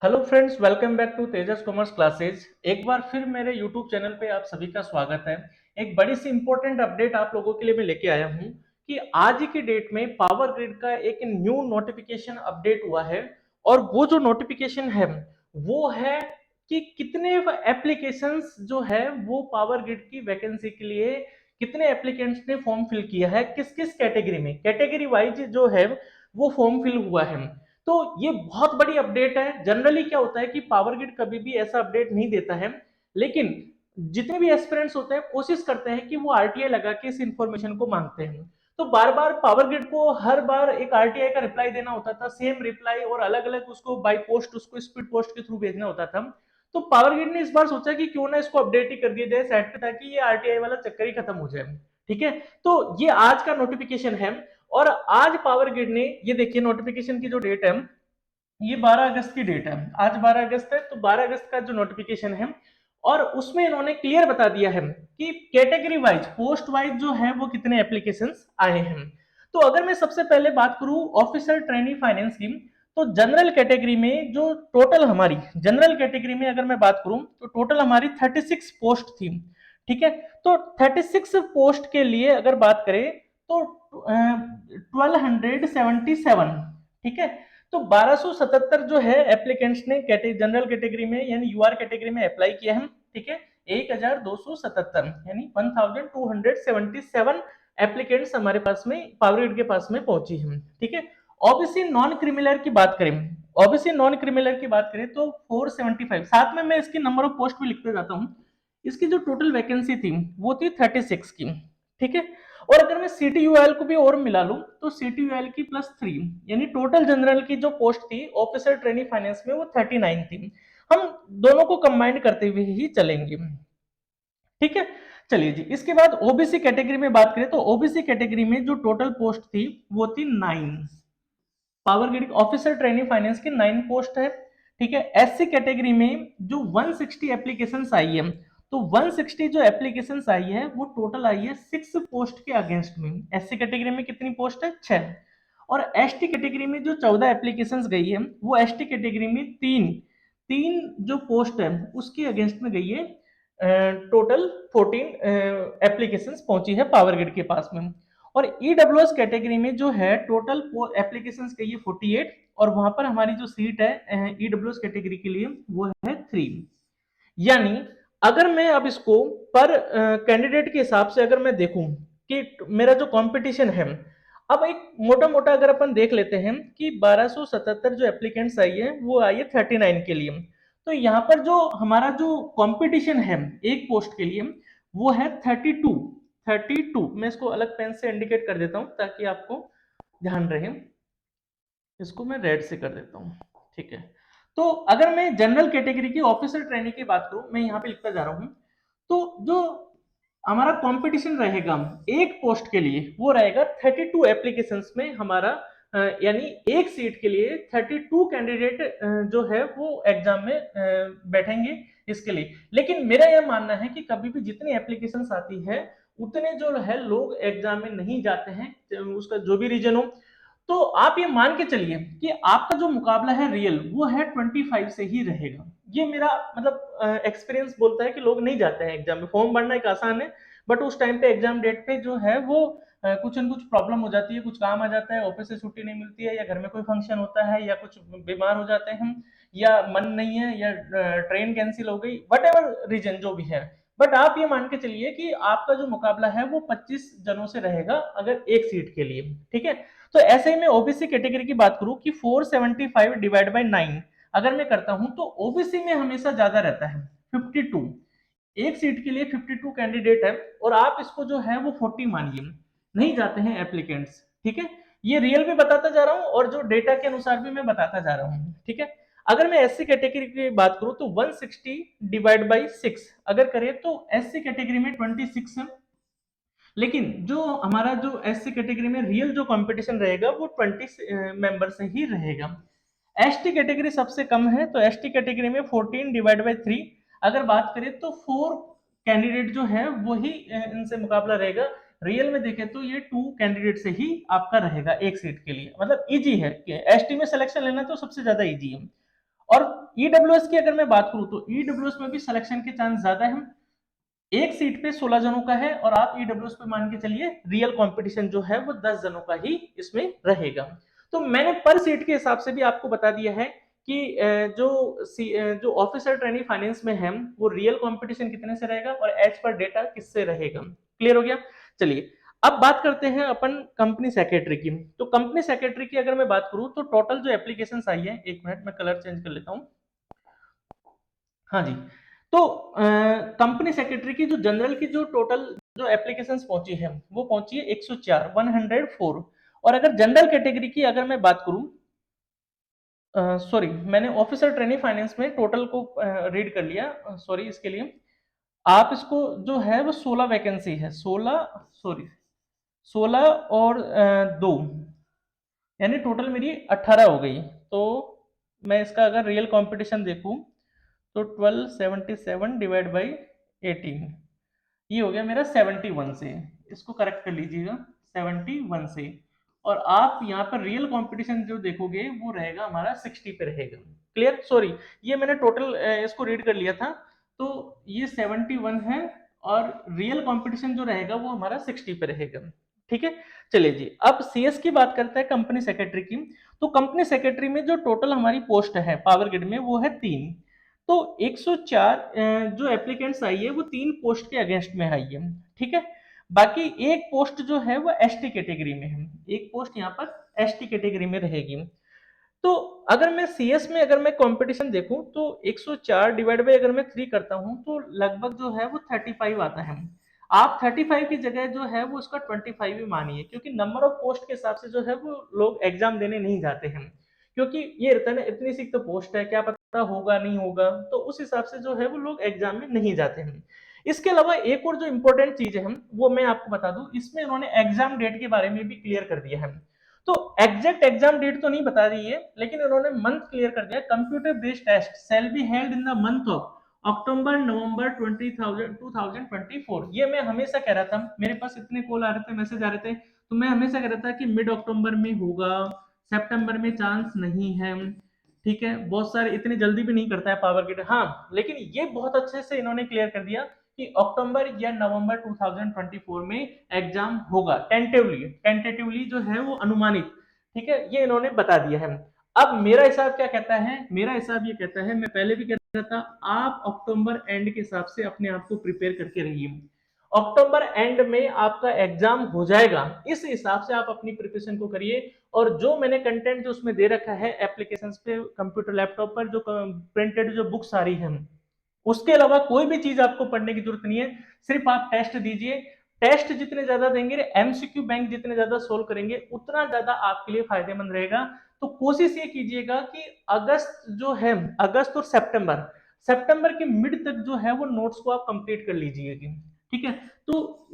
Hello friends, welcome back to Tejas commerce classes. एक बार फिर मेरे यूट्यूब चैनल पे आप सभी का स्वागत है। एक बड़ी सी इंपॉर्टेंट अपडेट आप लोगों के लिए मैं लेके आया हूँ कि आज की डेट में पावर ग्रिड का एक न्यू नोटिफिकेशन अपडेट हुआ है। और वो जो नोटिफिकेशन है वो है कि कितने एप्लीकेशंस जो है वो पावर ग्रिड की वैकेंसी के लिए कितने एप्लीकेंट्स ने फॉर्म फिल किया है, किस किस कैटेगरी में, कैटेगरी वाइज जो है वो फॉर्म फिल हुआ है। तो ये बहुत बड़ी अपडेट है। जनरली क्या होता है कि पावर ग्रिड कभी भी ऐसा अपडेट नहीं देता है, लेकिन जितने भी एस्पिरेंट्स होते हैं कोशिश करते हैं कि वो आरटीआई लगा के इस इंफॉर्मेशन को मांगते हैं। तो बार बार पावर ग्रिड को हर बार एक आरटीआई का रिप्लाई देना होता था, सेम रिप्लाई, और अलग अलग उसको बाय पोस्ट, उसको स्पीड पोस्ट के थ्रू भेजना होता था। तो पावर ग्रिड ने इस बार सोचा कि क्यों ना इसको अपडेट ही कर दिया जाए साइट पे, ताकि ये आरटीआई वाला चक्कर ही खत्म हो जाए। ठीक है, तो ये आज का नोटिफिकेशन है। और आज पावर ग्रिड ने, ये देखिए नोटिफिकेशन की जो डेट है, ये 12 अगस्त की डेट है। आज 12 अगस्त है, तो 12 अगस्त का जो नोटिफिकेशन है, और उसमें इन्होंने क्लियर बता दिया है कि कैटेगरी वाइज, पोस्ट वाइज जो है वो कितने एप्लीकेशंस आए हैं। तो अगर मैं सबसे पहले बात करूं ऑफिसर ट्रेनी फाइनेंस की, तो जनरल कैटेगरी में जो टोटल हमारी, जनरल कैटेगरी में अगर मैं बात करूं तो टोटल हमारी 36 पोस्ट थी। ठीक है, तो 36 पोस्ट के लिए अगर बात करें तो 1277, ठीक है, तो 1277 जो है एप्लीकेंट्स ने जनरल कैटेगरी में यानी यूआर कैटेगरी में अप्लाई किया है। ठीक है, 1277 यानी 1277 एप्लीकेंट्स हमारे पास में, पावर ग्रिड के पास में पहुंची है। ठीक है, ओबीसी नॉन क्रिमिनल की बात करें, ओबीसी नॉन क्रिमिनल की बात करें तो 475, साथ में मैं इसकी नंबर ऑफ पोस्ट भी लिखते जाता हूँ। इसकी जो टोटल वैकेंसी थी वो थी 36 की। ठीक है, और अगर मैं सीटीयूएल को भी और मिला लूं तो सीटीयूएल की +3, यानी टोटल जनरल की जो पोस्ट थी ऑफिसर ट्रेनी फाइनेंस में वो 39 थी। हम दोनों को कंबाइन करते हुए ही चलेंगे। ठीक है, चलिए जी, इसके बाद ओबीसी कैटेगरी में बात करें तो ओबीसी कैटेगरी में जो टोटल पोस्ट थी वो थी 9। Power grid officer trainee finance की 9 पोस्ट है। ठीक है, एससी कैटेगरी में जो 160 एप्लीकेशन आई है, तो 160 जो एप्लीकेशन आई है वो टोटल आई है 6 पोस्ट के अगेंस्ट में। एससी कैटेगरी में कितनी पोस्ट है? 6। और एसटी कैटेगरी में जो 14 एप्लीकेशन गई है वो एसटी कैटेगरी में तीन तीन जो पोस्ट है उसके अगेंस्ट में गई है। टोटल 14 एप्लीकेशन पहुंची है पावर ग्रिड के पास में। और ईडब्ल्यूएस कैटेगरी में जो है टोटल एप्लीकेशन गई है 48, और वहां पर हमारी जो सीट है ईडब्ल्यूएस कैटेगरी के लिए वो है 3। यानी अगर मैं अब इसको पर कैंडिडेट के हिसाब से अगर मैं देखूं कि मेरा जो कंपटीशन है, अब एक मोटा मोटा अगर अपन देख लेते हैं कि 1277 जो एप्लीकेंट्स आई है वो आई है 39 के लिए। तो यहाँ पर जो हमारा जो कंपटीशन है एक पोस्ट के लिए वो है 32। मैं इसको अलग पेन से इंडिकेट कर देता हूं ताकि आपको ध्यान रहे। इसको मैं रेड से कर देता हूँ। ठीक है, तो अगर मैं जनरल कैटेगरी की ऑफिसर ट्रेनिंग की बात करूं, मैं यहाँ पे लिखता जा रहा हूँ, तो जो हमारा कंपटीशन रहेगा एक पोस्ट के लिए वो रहेगा 32 एप्लीकेशंस में हमारा, यानी एक सीट के लिए 32 कैंडिडेट जो है वो एग्जाम में बैठेंगे इसके लिए। लेकिन मेरा यह मानना है कि कभी भी जितनी एप्लीकेशंस आती है उतने जो है लोग एग्जाम में नहीं जाते हैं, उसका जो भी रीजन हो। तो आप ये मान के चलिए कि आपका जो मुकाबला है रियल वो है 25 से ही रहेगा। ये मेरा मतलब एक्सपीरियंस बोलता है कि लोग नहीं जाते हैं एग्जाम में। फॉर्म भरना एक आसान है, बट उस टाइम पे एग्जाम डेट पे जो है वो कुछ न कुछ प्रॉब्लम हो जाती है, कुछ काम आ जाता है, ऑफिस से छुट्टी नहीं मिलती है, या घर में कोई फंक्शन होता है, या कुछ बीमार हो जाते हैं हम, या मन नहीं है, या ट्रेन कैंसिल हो गई, वट एवर रीजन जो भी है। बट आप ये मान के चलिए कि आपका जो मुकाबला है वो 25 जनों से रहेगा अगर एक सीट के लिए। ठीक है, तो ऐसे ही मैं ओबीसी कैटेगरी की बात करूं कि 475 डिवाइड बाय 9 अगर मैं करता हूं तो ओबीसी में हमेशा ज्यादा रहता है 52। एक सीट के लिए 52 कैंडिडेट है, और आप इसको जो है वो 40 मानिए, नहीं जाते हैं एप्लीकेंट्स। ठीक है, ये रियल भी बताता जा रहा हूं और जो डेटा के अनुसार भी मैं बताता जा रहा हूं। ठीक है, अगर मैं एससी कैटेगरी की बात करूं तो 160 डिवाइड बाई 6 अगर करें तो एससी कैटेगरी में 26 है। लेकिन जो हमारा जो एससी कैटेगरी में रियल जो कंपटीशन रहेगा वो 20 मेंबर से ही रहेगा। एसटी कैटेगरी सबसे कम है, तो एसटी कैटेगरी में 14 डिवाइड बाई 3 अगर बात करें तो 4 कैंडिडेट जो है वही इनसे मुकाबला रहेगा। रियल में देखें तो ये 2 कैंडिडेट से ही आपका रहेगा एक सीट के लिए, मतलब इजी है कि एसटी में सिलेक्शन लेना तो सबसे ज्यादा इजी है। और ईडब्ल्यूएस की अगर मैं बात करूं तो ईडब्ल्यूएस में भी सिलेक्शन के चांस ज्यादा है, एक सीट पे 16 जनों का है, और आप ईडब्ल्यूएस पे मान के चलिए रियल कंपटीशन जो है वो 10 जनों का ही इसमें रहेगा। तो मैंने पर सीट के हिसाब से भी आपको बता दिया है कि जो ऑफिसर ट्रेनी फाइनेंस में है वो रियल कंपटीशन कितने से रहेगा और एज पर डेटा किससे रहेगा। क्लियर हो गया। चलिए अब बात करते हैं अपन कंपनी सेक्रेटरी की। तो कंपनी सेक्रेटरी की अगर मैं बात करूं तो टोटल जो एप्लीकेशन आई है, एक मिनट मैं कलर चेंज कर लेता हूं। हाँ जी। तो कंपनी सेक्रेटरी की जो जनरल की जो टोटल जो एप्लीकेशंस पहुंची है वो पहुंची है 104 104। और अगर जनरल कैटेगरी की अगर मैं बात करूं, सॉरी मैंने ऑफिसर ट्रेनी फाइनेंस में टोटल को रीड कर लिया, सॉरी इसके लिए। आप इसको जो है वो 16 वैकेंसी है, 16 सॉरी 16 और 2 यानी टोटल मेरी 18 हो गई। तो मैं इसका अगर रियल कंपटीशन देखूं तो 1277 डिवाइड बाई 18, ये हो गया मेरा 71 से। इसको करेक्ट कर लीजिएगा 71 से। और आप यहाँ पर रियल कंपटीशन जो देखोगे वो रहेगा हमारा 60 पे रहेगा। क्लियर, सॉरी ये मैंने टोटल इसको रीड कर लिया था। तो ये 71 है और रियल कंपटीशन जो रहेगा वो हमारा 60 पे रहेगा। ठीक है। चलिए जी अब सीएस की बात करते हैं कंपनी सेक्रेटरी की। तो कंपनी सेक्रेटरी में जो टोटल हमारी पोस्ट है पावर ग्रिड में वो है 3। तो 104 जो एप्लीकेंट्स आई है वो 3 पोस्ट के अगेंस्ट में आई है। ठीक है। बाकी एक पोस्ट जो है वो एसटी कैटेगरी में है, एक पोस्ट यहाँ पर एसटी कैटेगरी में रहेगी। तो अगर मैं सीएस में अगर मैं कंपटीशन देखूं तो 104 डिवाइड बाय अगर मैं 3 करता हूं तो लगभग जो है वो 35 आता है। आप 35 की जगह जो है वो उसका 25 ही मानिए, क्योंकि नंबर ऑफ पोस्ट के हिसाब से जो है वो लोग एग्जाम देने नहीं जाते हैं। क्योंकि ये रहता है ना, इतनी सी तो पोस्ट है, क्या पता होगा नहीं होगा, तो उस हिसाब से जो है वो लोग एग्जाम में नहीं जाते हैं। इसके अलावा एक और जो इंपॉर्टेंट चीज है वो मैं आपको बता दूं, इसमें उन्होंने एग्जाम डेट के बारे में भी क्लियर कर दिया है। तो एग्जैक्ट एग्जाम डेट तो नहीं बता रही है, लेकिन उन्होंने मंथ क्लियर कर दिया, computer based test shall be held in the month of October November 2024। ये मैं हमेशा कह रहा था, मेरे पास इतने कॉल आ रहे थे, मैसेज आ रहे थे, तो मैं हमेशा कह रहा था कि मिड अक्टूबर में होगा, सितंबर में चांस नहीं है। ठीक है, बहुत सारे इतनी जल्दी भी नहीं करता है पावर ग्रिड। हाँ, लेकिन ये बहुत अच्छे से इन्होंने क्लियर कर दिया कि अक्टूबर या नवंबर 2024 में एग्जाम होगा, टेंटेटिवली टेंटेटिवली जो है वो अनुमानित। ठीक है, ये इन्होंने बता दिया है। अब मेरा हिसाब क्या कहता है, मेरा हिसाब ये कहता है, मैं पहले भी कह रहा था, आप अक्टूबर एंड के हिसाब से अपने आप को प्रिपेयर करके रहिए। अक्टूबर एंड में आपका एग्जाम हो जाएगा, इस हिसाब से आप अपनी प्रिपरेशन को करिए। और जो मैंने कंटेंट जो उसमें दे रखा है एप्लीकेशंस पे कंप्यूटर लैपटॉप पर, जो प्रिंटेड जो बुक्स आ रही है, उसके अलावा कोई भी चीज आपको पढ़ने की जरूरत नहीं है। सिर्फ आप टेस्ट दीजिए। टेस्ट जितने ज्यादा देंगे, एमसीक्यू बैंक जितने ज्यादा सोल्व करेंगे, उतना ज्यादा आपके लिए फायदेमंद रहेगा। तो कोशिश ये कीजिएगा कि अगस्त जो है, अगस्त और सितंबर, सितंबर के मिड तक जो है वो नोट्स को आप कंप्लीट कर लीजिएगा। ठीक है। तो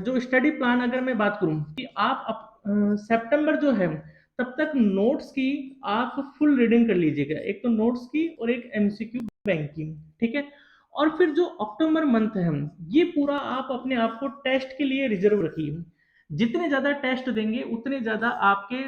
जो स्टडी प्लान अगर मैं बात करूं कि आप सितंबर जो है तब तक नोट्स की आप फुल रीडिंग कर लीजिएगा, एक तो नोट्स की और एक एमसीक्यू बैंकिंग। ठीक है। और फिर जो अक्टूबर मंथ है ये पूरा आप अपने आप को टेस्ट के लिए रिजर्व रखिए। जितने ज्यादा टेस्ट देंगे उतने ज्यादा आपके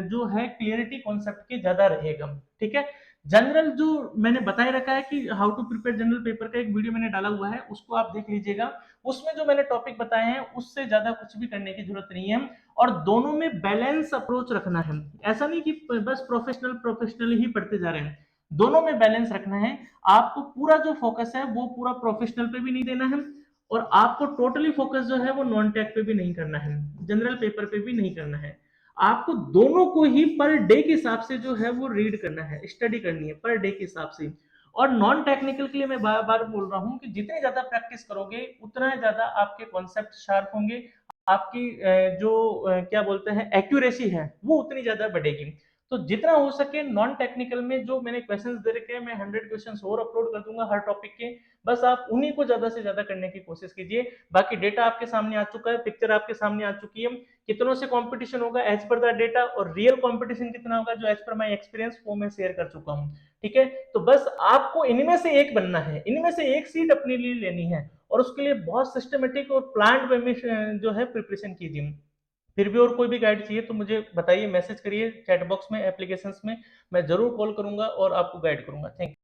जो है क्लियरिटी कॉन्सेप्ट के ज्यादा रहेगा। ठीक है। जनरल जो मैंने बताए रखा है कि how to prepare general paper का एक वीडियो मैंने डाला हुआ है, उसको आप देख लीजिएगा। उसमें जो मैंने टॉपिक बताए हैं उससे ज्यादा कुछ भी करने की जरूरत नहीं है। और दोनों में बैलेंस अप्रोच रखना है, ऐसा नहीं कि बस प्रोफेशनल प्रोफेशनल ही पढ़ते जा रहे हैं, दोनों में बैलेंस रखना है। आपको पूरा जो फोकस है वो पूरा प्रोफेशनल पे भी नहीं देना है, और आपको टोटली फोकस जो है वो नॉन टेक पे भी नहीं करना है, जनरल पेपर पे भी नहीं करना है। आपको दोनों को ही पर डे के हिसाब से जो है वो रीड करना है, स्टडी करनी है पर डे के हिसाब से। और नॉन टेक्निकल के लिए मैं बार बार बोल रहा हूँ कि जितने ज्यादा प्रैक्टिस करोगे उतना ज्यादा आपके कॉन्सेप्ट शार्प होंगे, आपकी जो क्या बोलते हैं एक्यूरेसी है वो उतनी ज्यादा बढ़ेगी। तो जितना हो सके नॉन टेक्निकल में जो मैंने क्वेश्चंस दे रखे हैं, मैं 100 क्वेश्चंस और अपलोड कर दूंगा हर टॉपिक के, बस आप उन्हीं को ज्यादा से ज्यादा करने की कोशिश कीजिए। बाकी डेटा आपके सामने आ चुका है, पिक्चर आपके सामने आ चुकी है, कितनों से कंपटीशन होगा एज पर द डेटा, और रियल कंपटीशन कितना होगा जो एज पर माय एक्सपीरियंस वो मैं शेयर कर चुका हूँ। ठीक है। तो बस आपको इनमें से एक बनना है, इनमें से एक सीट अपने लिए लेनी है, और उसके लिए बहुत सिस्टमेटिक और प्लान्ड वे में जो है प्रिपरेशन कीजिए। फिर भी और कोई भी गाइड चाहिए तो मुझे बताइए, मैसेज करिए चैट बॉक्स में, एप्लीकेशंस में, मैं जरूर कॉल करूंगा और आपको गाइड करूंगा। Thank you.